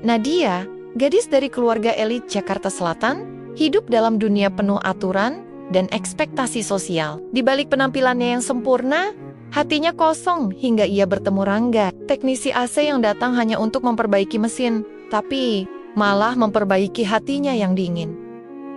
Nadia, gadis dari keluarga elit Jakarta Selatan, hidup dalam dunia penuh aturan dan ekspektasi sosial. Di balik penampilannya yang sempurna, hatinya kosong hingga ia bertemu Rangga, teknisi AC yang datang hanya untuk memperbaiki mesin, tapi malah memperbaiki hatinya yang dingin.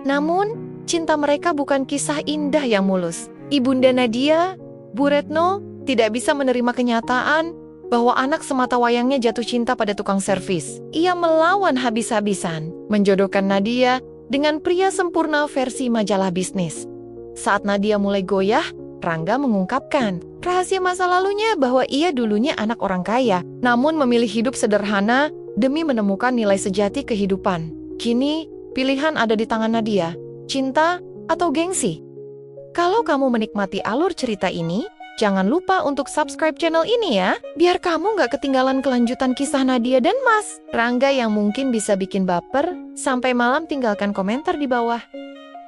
Namun, cinta mereka bukan kisah indah yang mulus. Ibunda Nadia, Bu Retno, tidak bisa menerima kenyataan bahwa anak semata wayangnya jatuh cinta pada tukang servis. Ia melawan habis-habisan, menjodohkan Nadia dengan pria sempurna versi majalah bisnis. Saat Nadia mulai goyah, Rangga mengungkapkan rahasia masa lalunya bahwa ia dulunya anak orang kaya, namun memilih hidup sederhana demi menemukan nilai sejati kehidupan. Kini, pilihan ada di tangan Nadia, cinta atau gengsi. Kalau kamu menikmati alur cerita ini, jangan lupa untuk subscribe channel ini ya, biar kamu nggak ketinggalan kelanjutan kisah Nadia dan Mas Rangga yang mungkin bisa bikin baper. Sampai malam tinggalkan komentar di bawah.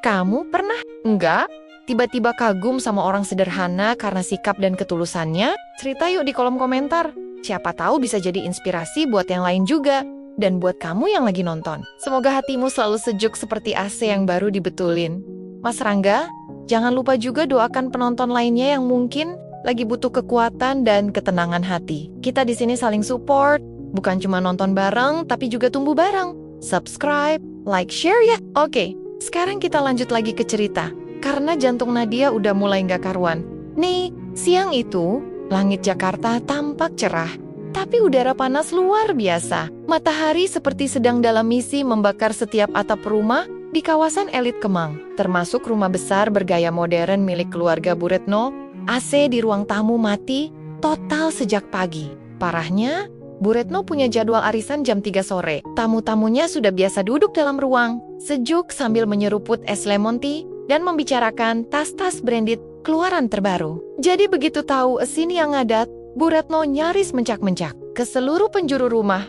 Kamu pernah nggak tiba-tiba kagum sama orang sederhana karena sikap dan ketulusannya? Cerita yuk di kolom komentar. Siapa tahu bisa jadi inspirasi buat yang lain juga. Dan buat kamu yang lagi nonton, semoga hatimu selalu sejuk seperti AC yang baru dibetulin. Mas Rangga, jangan lupa juga doakan penonton lainnya yang mungkin lagi butuh kekuatan dan ketenangan hati. Kita di sini saling support, bukan cuma nonton bareng, tapi juga tumbuh bareng. Subscribe, like, share ya. Oke, sekarang kita lanjut lagi ke cerita. Karena jantung Nadia udah mulai nggak karuan. Nih, siang itu, langit Jakarta tampak cerah. Tapi udara panas luar biasa. Matahari seperti sedang dalam misi membakar setiap atap rumah di kawasan elit Kemang, termasuk rumah besar bergaya modern milik keluarga Bu Retno. AC di ruang tamu mati total sejak pagi. Parahnya, Bu Retno punya jadwal arisan jam 3 sore. Tamu-tamunya sudah biasa duduk dalam ruang, sejuk sambil menyeruput es lemon tea dan membicarakan tas-tas branded keluaran terbaru. Jadi begitu tahu Esin yang ngadat, Bu Retno nyaris mencak-mencak ke seluruh penjuru rumah.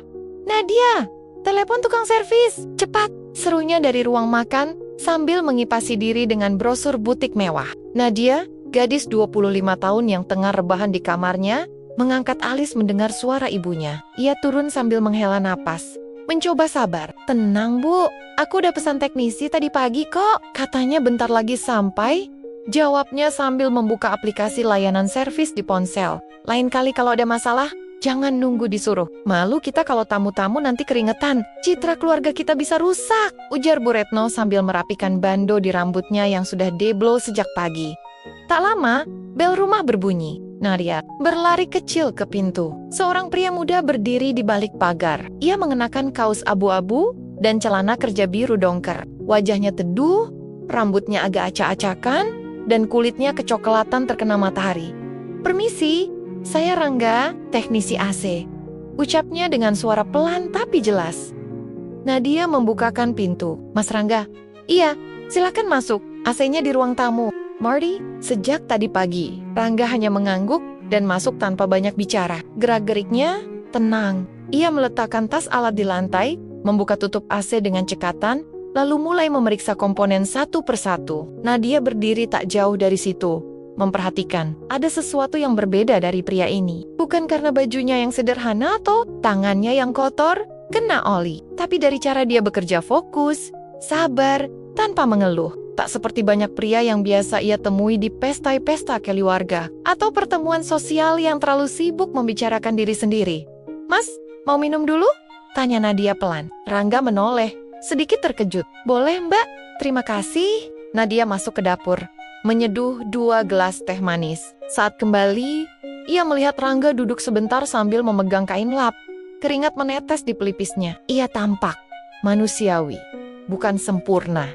"Nadia, telepon tukang servis, cepat!" serunya dari ruang makan sambil mengipasi diri dengan brosur butik mewah. Nadia, gadis 25 tahun yang tengah rebahan di kamarnya, mengangkat alis mendengar suara ibunya. Ia turun sambil menghela napas, mencoba sabar. "Tenang Bu, aku udah pesan teknisi tadi pagi kok, katanya bentar lagi sampai," jawabnya sambil membuka aplikasi layanan servis di ponsel. "Lain kali kalau ada masalah, jangan nunggu disuruh. Malu kita kalau tamu-tamu nanti keringetan. Citra keluarga kita bisa rusak," ujar Bu Retno sambil merapikan bando di rambutnya yang sudah deblow sejak pagi. Tak lama, bel rumah berbunyi. Nadia berlari kecil ke pintu. Seorang pria muda berdiri di balik pagar. Ia mengenakan kaos abu-abu dan celana kerja biru dongker. Wajahnya teduh, rambutnya agak acak-acakan, dan kulitnya kecoklatan terkena matahari. "Permisi, saya Rangga, teknisi AC," ucapnya dengan suara pelan tapi jelas. Nadia membukakan pintu. "Mas Rangga?" "Iya, silakan masuk. AC-nya di ruang tamu." "Marty, sejak tadi pagi." Rangga hanya mengangguk dan masuk tanpa banyak bicara. Gerak-geriknya tenang. Ia meletakkan tas alat di lantai, membuka tutup AC dengan cekatan, lalu mulai memeriksa komponen satu persatu. Nadia berdiri tak jauh dari situ, memperhatikan. Ada sesuatu yang berbeda dari pria ini. Bukan karena bajunya yang sederhana atau tangannya yang kotor, kena oli. Tapi dari cara dia bekerja fokus, sabar, tanpa mengeluh. Tak seperti banyak pria yang biasa ia temui di pesta-pesta keluarga atau pertemuan sosial yang terlalu sibuk membicarakan diri sendiri. "Mas, mau minum dulu?" tanya Nadia pelan. Rangga menoleh, sedikit terkejut. "Boleh Mbak, terima kasih." Nadia masuk ke dapur, menyeduh 2 gelas teh manis. Saat kembali, ia melihat Rangga duduk sebentar sambil memegang kain lap. Keringat menetes di pelipisnya. Ia tampak manusiawi, bukan sempurna,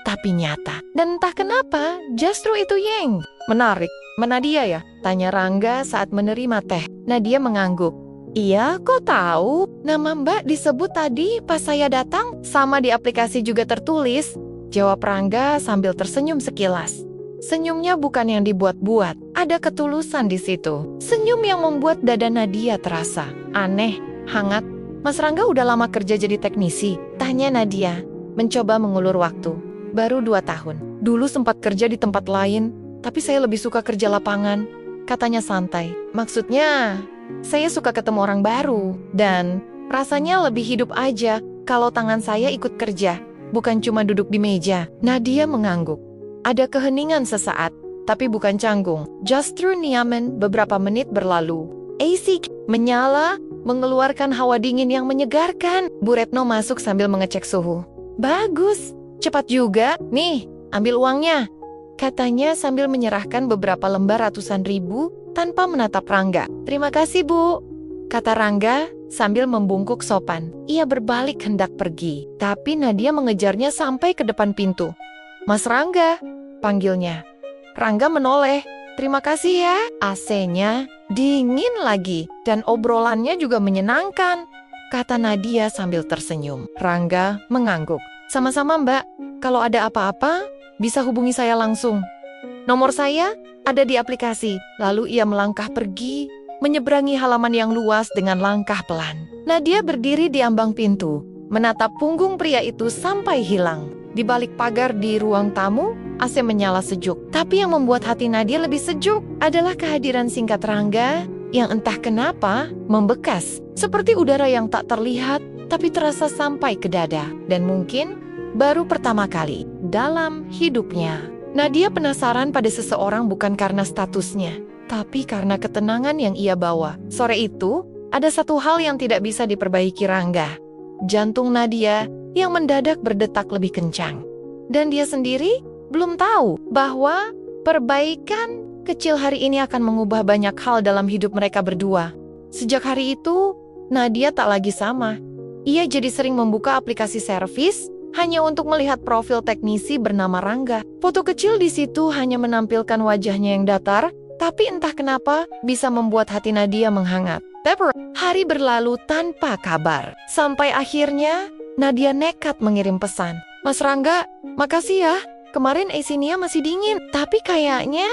tapi nyata. Dan entah kenapa, justru itu yang menarik. "Nadia ya?" tanya Rangga saat menerima teh. Nadia mengangguk. "Iya, kok tahu? Nama Mbak disebut tadi pas saya datang, sama di aplikasi juga tertulis," jawab Rangga sambil tersenyum sekilas. Senyumnya bukan yang dibuat-buat, ada ketulusan di situ. Senyum yang membuat dada Nadia terasa aneh, hangat. "Mas Rangga udah lama kerja jadi teknisi?" tanya Nadia, mencoba mengulur waktu. "Baru 2 tahun. Dulu sempat kerja di tempat lain, tapi saya lebih suka kerja lapangan," katanya santai. "Maksudnya, saya suka ketemu orang baru." Dan Rasanya lebih hidup aja kalau tangan saya ikut kerja, bukan cuma duduk di meja. Nadia mengangguk. Ada keheningan sesaat, tapi bukan canggung. Justru nyaman. Beberapa menit berlalu. AC menyala, mengeluarkan hawa dingin yang menyegarkan. Bu Retno masuk sambil mengecek suhu. Bagus, cepat juga. Nih, ambil uangnya, katanya sambil menyerahkan beberapa lembar ratusan ribu tanpa menatap Rangga. Terima kasih, Bu, kata Rangga sambil membungkuk sopan. Ia berbalik hendak pergi, tapi Nadia mengejarnya sampai ke depan pintu. Mas Rangga, panggilnya. Rangga menoleh. Terima kasih ya. AC-nya dingin lagi dan obrolannya juga menyenangkan, kata Nadia sambil tersenyum. Rangga mengangguk. Sama-sama, Mbak. Kalau ada apa-apa, bisa hubungi saya langsung. Nomor saya ada di aplikasi. Lalu ia melangkah pergi, menyeberangi halaman yang luas dengan langkah pelan. Nadia berdiri di ambang pintu, menatap punggung pria itu sampai hilang. Di balik pagar di ruang tamu, AC menyala sejuk. Tapi yang membuat hati Nadia lebih sejuk adalah kehadiran singkat Rangga yang entah kenapa membekas. Seperti udara yang tak terlihat, tapi terasa sampai ke dada. Dan mungkin baru pertama kali dalam hidupnya. Nadia penasaran pada seseorang bukan karena statusnya, tapi karena ketenangan yang ia bawa. Sore itu, ada satu hal yang tidak bisa diperbaiki Rangga. Jantung Nadia yang mendadak berdetak lebih kencang. Dan dia sendiri belum tahu bahwa perbaikan kecil hari ini akan mengubah banyak hal dalam hidup mereka berdua. Sejak hari itu, Nadia tak lagi sama. Ia jadi sering membuka aplikasi servis hanya untuk melihat profil teknisi bernama Rangga. Foto kecil di situ hanya menampilkan wajahnya yang datar, tapi entah kenapa bisa membuat hati Nadia menghangat. Hari berlalu tanpa kabar. Sampai akhirnya Nadia nekat mengirim pesan. Mas Rangga, makasih ya. Kemarin AC-nya masih dingin, tapi kayaknya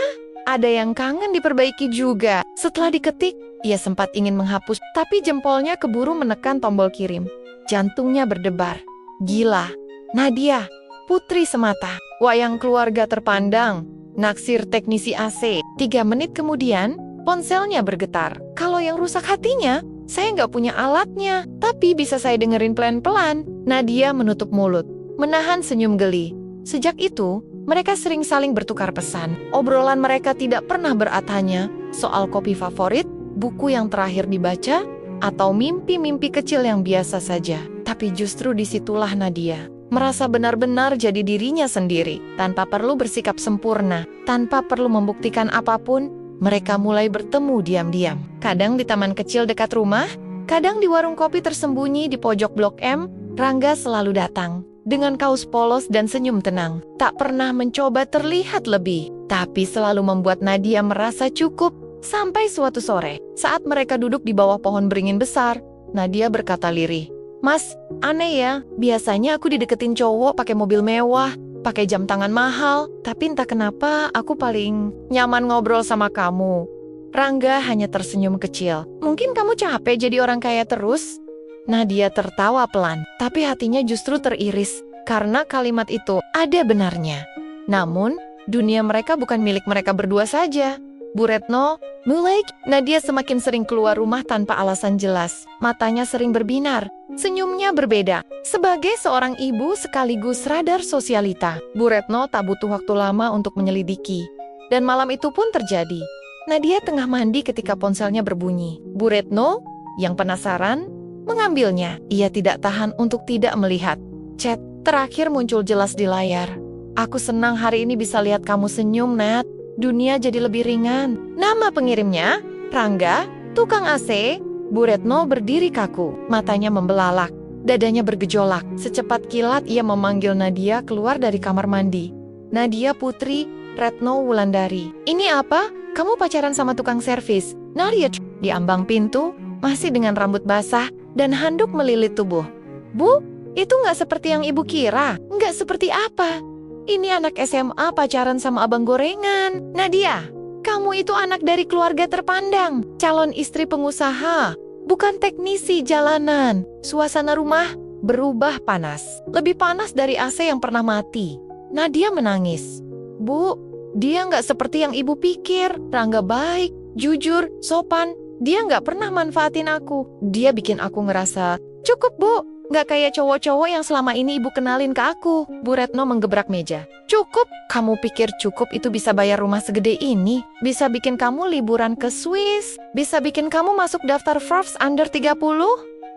ada yang kangen diperbaiki juga. Setelah diketik, ia sempat ingin menghapus, tapi jempolnya keburu menekan tombol kirim. Jantungnya berdebar. Gila, Nadia, putri semata, wayang keluarga terpandang, naksir teknisi AC. 3 menit kemudian, ponselnya bergetar. Kalau yang rusak hatinya, saya nggak punya alatnya, tapi bisa saya dengerin pelan-pelan. Nadia menutup mulut, menahan senyum geli. Sejak itu, mereka sering saling bertukar pesan. Obrolan mereka tidak pernah beratanya soal kopi favorit, buku yang terakhir dibaca, atau mimpi-mimpi kecil yang biasa saja. Tapi justru disitulah Nadia merasa benar-benar jadi dirinya sendiri, tanpa perlu bersikap sempurna, tanpa perlu membuktikan apapun. Mereka mulai bertemu diam-diam. Kadang di taman kecil dekat rumah, kadang di warung kopi tersembunyi di pojok Blok M. Rangga selalu datang dengan kaos polos dan senyum tenang. Tak pernah mencoba terlihat lebih, tapi selalu membuat Nadia merasa cukup. Sampai suatu sore, saat mereka duduk di bawah pohon beringin besar, Nadia berkata lirih, "Mas, aneh ya, biasanya aku dideketin cowok pakai mobil mewah, pakai jam tangan mahal, tapi entah kenapa aku paling nyaman ngobrol sama kamu." Rangga hanya tersenyum kecil. Mungkin kamu capek jadi orang kaya terus? Nadia tertawa pelan, tapi hatinya justru teriris karena kalimat itu ada benarnya. Namun, dunia mereka bukan milik mereka berdua saja. Bu Retno, mulai Nadia semakin sering keluar rumah tanpa alasan jelas. Matanya sering berbinar, senyumnya berbeda. Sebagai seorang ibu sekaligus radar sosialita, Bu Retno tak butuh waktu lama untuk menyelidiki. Dan malam itu pun terjadi. Nadia tengah mandi ketika ponselnya berbunyi. Bu Retno, yang penasaran, mengambilnya. Ia tidak tahan untuk tidak melihat. Chat terakhir muncul jelas di layar. "Aku senang hari ini bisa lihat kamu senyum, Nat. Dunia jadi lebih ringan." Nama pengirimnya, Rangga, tukang AC. Bu Retno berdiri kaku, matanya membelalak, dadanya bergejolak. Secepat kilat ia memanggil Nadia keluar dari kamar mandi. "Nadia putri, Retno Wulandari. Ini apa? Kamu pacaran sama tukang servis?" Nadia di ambang pintu, masih dengan rambut basah dan handuk melilit tubuh. "Bu, itu nggak seperti yang ibu kira." "Nggak seperti apa? Ini anak SMA pacaran sama abang gorengan." "Nadia, kamu itu anak dari keluarga terpandang, calon istri pengusaha, bukan teknisi jalanan." Suasana rumah berubah panas, lebih panas dari AC yang pernah mati. Nadia menangis. "Bu, dia nggak seperti yang ibu pikir. Rangga baik, jujur, sopan. Dia nggak pernah manfaatin aku. Dia bikin aku ngerasa Cukup, Bu. Nggak kayak cowok-cowok yang selama ini ibu kenalin ke aku. Bu Retno menggebrak meja. Cukup? Kamu pikir cukup itu bisa bayar rumah segede ini? Bisa bikin kamu liburan ke Swiss? Bisa bikin kamu masuk daftar Forbes under 30?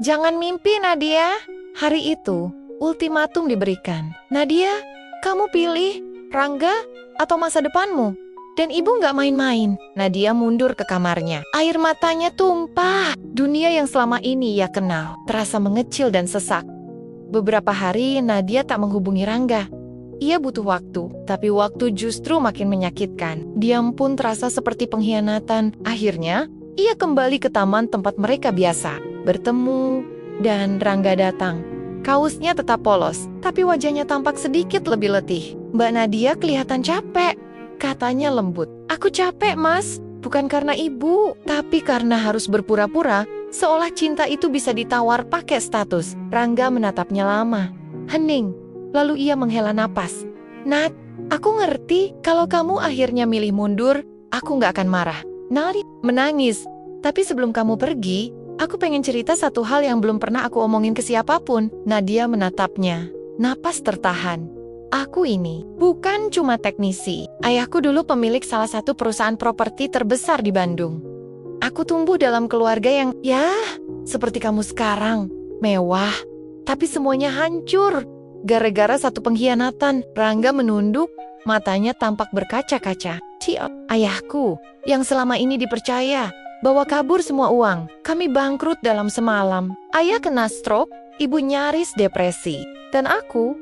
Jangan mimpi, Nadia. Hari itu, ultimatum diberikan. Nadia, kamu pilih Rangga atau masa depanmu? Dan ibu nggak main-main. Nadia mundur ke kamarnya. Air matanya tumpah. Dunia yang selama ini ia kenal terasa mengecil dan sesak. Beberapa hari Nadia tak menghubungi Rangga. Ia butuh waktu, tapi waktu justru makin menyakitkan. Diam pun terasa seperti pengkhianatan. Akhirnya, ia kembali ke taman tempat mereka biasa bertemu, dan Rangga datang. Kaosnya tetap polos, tapi wajahnya tampak sedikit lebih letih. Mbak Nadia kelihatan capek. Katanya lembut, "Aku capek, Mas. Bukan karena ibu, tapi karena harus berpura-pura, seolah cinta itu bisa ditawar pakai status." Rangga menatapnya lama, hening. Lalu ia menghela napas. "Nat, aku ngerti kalau kamu akhirnya milih mundur, aku nggak akan marah." Nari menangis. "Tapi sebelum kamu pergi, aku pengen cerita satu hal yang belum pernah aku omongin ke siapapun." Nadia menatapnya, napas tertahan. "Aku ini bukan cuma teknisi. Ayahku dulu pemilik salah satu perusahaan properti terbesar di Bandung. Aku tumbuh dalam keluarga yang, seperti kamu sekarang, mewah. Tapi semuanya hancur gara-gara satu pengkhianatan." Rangga menunduk, matanya tampak berkaca-kaca. Ayahku yang selama ini dipercaya, bawa kabur semua uang. Kami bangkrut dalam semalam. Ayah kena stroke, ibu nyaris depresi. Dan aku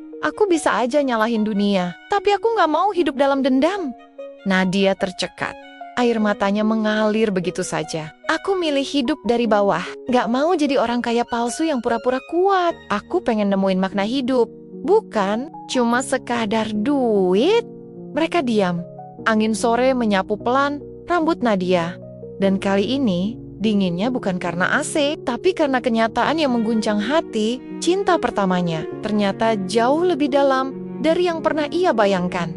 bisa aja nyalahin dunia, tapi aku nggak mau hidup dalam dendam." Nadia tercekat. Air matanya mengalir begitu saja. "Aku milih hidup dari bawah. Nggak mau jadi orang kaya palsu yang pura-pura kuat. Aku pengen nemuin makna hidup. Bukan cuma sekadar duit." Mereka diam. Angin sore menyapu pelan rambut Nadia. Dan kali ini, dinginnya bukan karena AC, tapi karena kenyataan yang mengguncang hati. Cinta pertamanya ternyata jauh lebih dalam dari yang pernah ia bayangkan.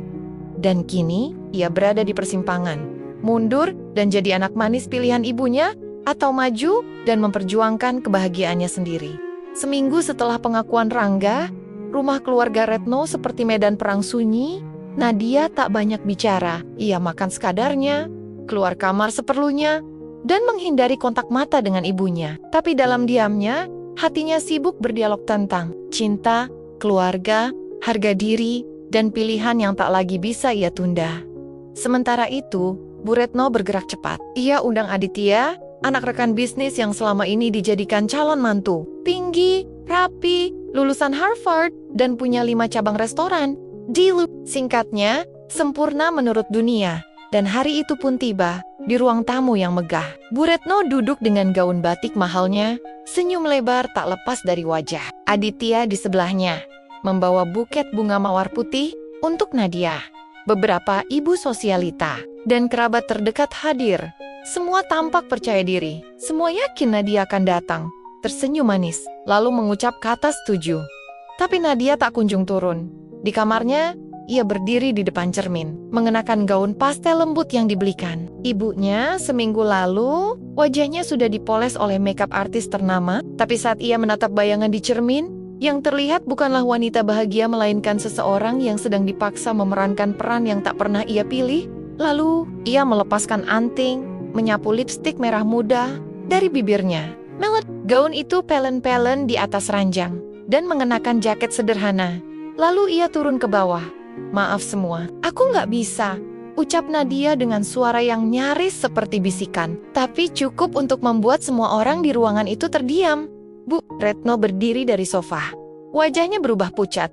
Dan kini, ia berada di persimpangan. Mundur dan jadi anak manis pilihan ibunya, atau maju dan memperjuangkan kebahagiaannya sendiri. Seminggu setelah pengakuan Rangga, rumah keluarga Retno seperti medan perang sunyi. Nadia tak banyak bicara. Ia makan sekadarnya, keluar kamar seperlunya, dan menghindari kontak mata dengan ibunya. Tapi dalam diamnya, hatinya sibuk berdialog tentang cinta, keluarga, harga diri, dan pilihan yang tak lagi bisa ia tunda. Sementara itu, Bu Retno bergerak cepat. Ia undang Aditya, anak rekan bisnis yang selama ini dijadikan calon mantu. Tinggi, rapi, lulusan Harvard, dan punya 5 cabang restoran. Singkatnya, sempurna menurut dunia. Dan hari itu pun tiba, di ruang tamu yang megah. Bu Retno duduk dengan gaun batik mahalnya, senyum lebar tak lepas dari wajah. Aditya di sebelahnya, membawa buket bunga mawar putih untuk Nadia. Beberapa ibu sosialita dan kerabat terdekat hadir. Semua tampak percaya diri. Semua yakin Nadia akan datang. Tersenyum manis, lalu mengucap kata setuju. Tapi Nadia tak kunjung turun. Di kamarnya, ia berdiri di depan cermin, mengenakan gaun pastel lembut yang dibelikan. Ibunya seminggu lalu, wajahnya sudah dipoles oleh makeup artis ternama, tapi saat ia menatap bayangan di cermin, yang terlihat bukanlah wanita bahagia melainkan seseorang yang sedang dipaksa memerankan peran yang tak pernah ia pilih. Lalu, ia melepaskan anting, menyapu lipstik merah muda dari bibirnya. Gaun itu pelen-pelen di atas ranjang, dan mengenakan jaket sederhana. Lalu ia turun ke bawah. "Maaf semua, aku nggak bisa," ucap Nadia dengan suara yang nyaris seperti bisikan, tapi cukup untuk membuat semua orang di ruangan itu terdiam. Bu Retno berdiri dari sofa. Wajahnya berubah pucat.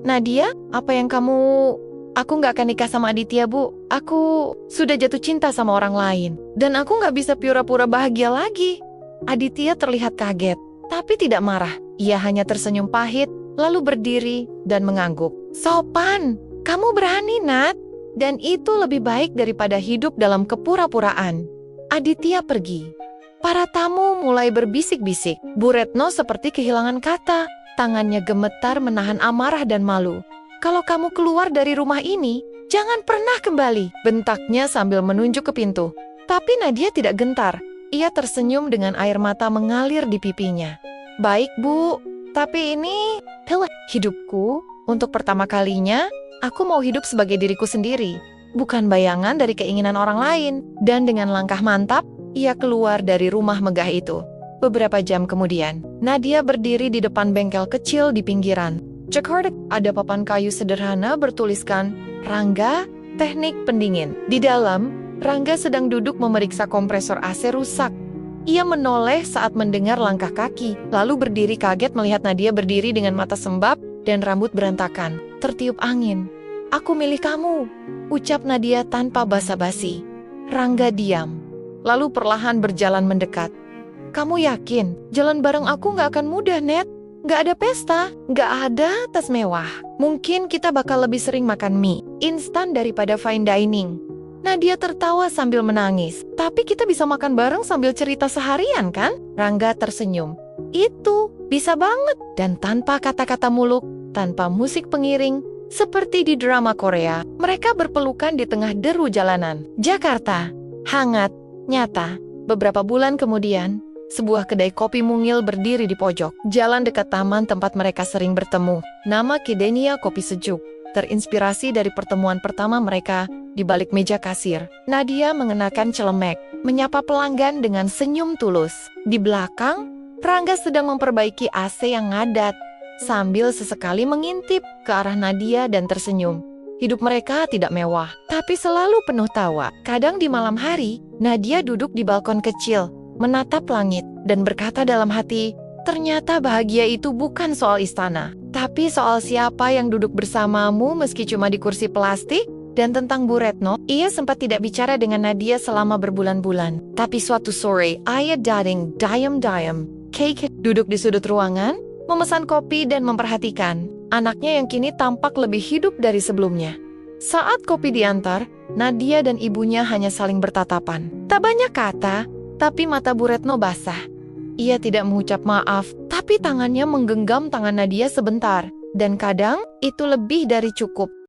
"Nadia, apa yang kamu..." "Aku nggak akan nikah sama Aditya, Bu. Aku sudah jatuh cinta sama orang lain. Dan aku nggak bisa pura-pura bahagia lagi." Aditya terlihat kaget, tapi tidak marah. Ia hanya tersenyum pahit, lalu berdiri dan mengangguk. "Sopan, kamu berani, Nat. Dan itu lebih baik daripada hidup dalam kepura-puraan." Aditya pergi. Para tamu mulai berbisik-bisik. Bu Retno seperti kehilangan kata. Tangannya gemetar menahan amarah dan malu. "Kalau kamu keluar dari rumah ini, jangan pernah kembali," bentaknya sambil menunjuk ke pintu. Tapi Nadia tidak gentar. Ia tersenyum dengan air mata mengalir di pipinya. Baik, Bu. Tapi ini hidupku. Untuk pertama kalinya, aku mau hidup sebagai diriku sendiri, bukan bayangan dari keinginan orang lain. Dan dengan langkah mantap, ia keluar dari rumah megah itu. Beberapa jam kemudian, Nadia berdiri di depan bengkel kecil di pinggiran Jakarta. Ada papan kayu sederhana bertuliskan, Rangga, Teknik Pendingin. Di dalam, Rangga sedang duduk memeriksa kompresor AC rusak. Ia menoleh saat mendengar langkah kaki, lalu berdiri kaget melihat Nadia berdiri dengan mata sembab dan rambut berantakan, tertiup angin. "Aku milih kamu," ucap Nadia tanpa basa-basi. Rangga diam, lalu perlahan berjalan mendekat. "Kamu yakin jalan bareng aku nggak akan mudah, Net? Nggak ada pesta, nggak ada tas mewah. Mungkin kita bakal lebih sering makan mie instan daripada fine dining." Nadia tertawa sambil menangis. "Tapi kita bisa makan bareng sambil cerita seharian, kan?" Rangga tersenyum. "Itu bisa banget." Dan tanpa kata-kata muluk, tanpa musik pengiring, seperti di drama Korea, mereka berpelukan di tengah deru jalanan Jakarta. Hangat, nyata. Beberapa bulan kemudian, sebuah kedai kopi mungil berdiri di pojok jalan dekat taman tempat mereka sering bertemu. Nama Kedenia Kopi Sejuk, terinspirasi dari pertemuan pertama mereka di balik meja kasir. Nadia mengenakan celemek, menyapa pelanggan dengan senyum tulus. Di belakang, Rangga sedang memperbaiki AC yang ngadat, sambil sesekali mengintip ke arah Nadia dan tersenyum. Hidup mereka tidak mewah, tapi selalu penuh tawa. Kadang di malam hari, Nadia duduk di balkon kecil, menatap langit, dan berkata dalam hati, ternyata bahagia itu bukan soal istana, tapi soal siapa yang duduk bersamamu meski cuma di kursi plastik. Dan tentang Bu Retno, ia sempat tidak bicara dengan Nadia selama berbulan-bulan. Tapi suatu sore, ayah Dading diam-diam Cake duduk di sudut ruangan, memesan kopi dan memperhatikan anaknya yang kini tampak lebih hidup dari sebelumnya. Saat kopi diantar, Nadia dan ibunya hanya saling bertatapan. Tak banyak kata, tapi mata Bu Retno basah. Ia tidak mengucap maaf, tapi tangannya menggenggam tangan Nadia sebentar. Dan kadang, itu lebih dari cukup.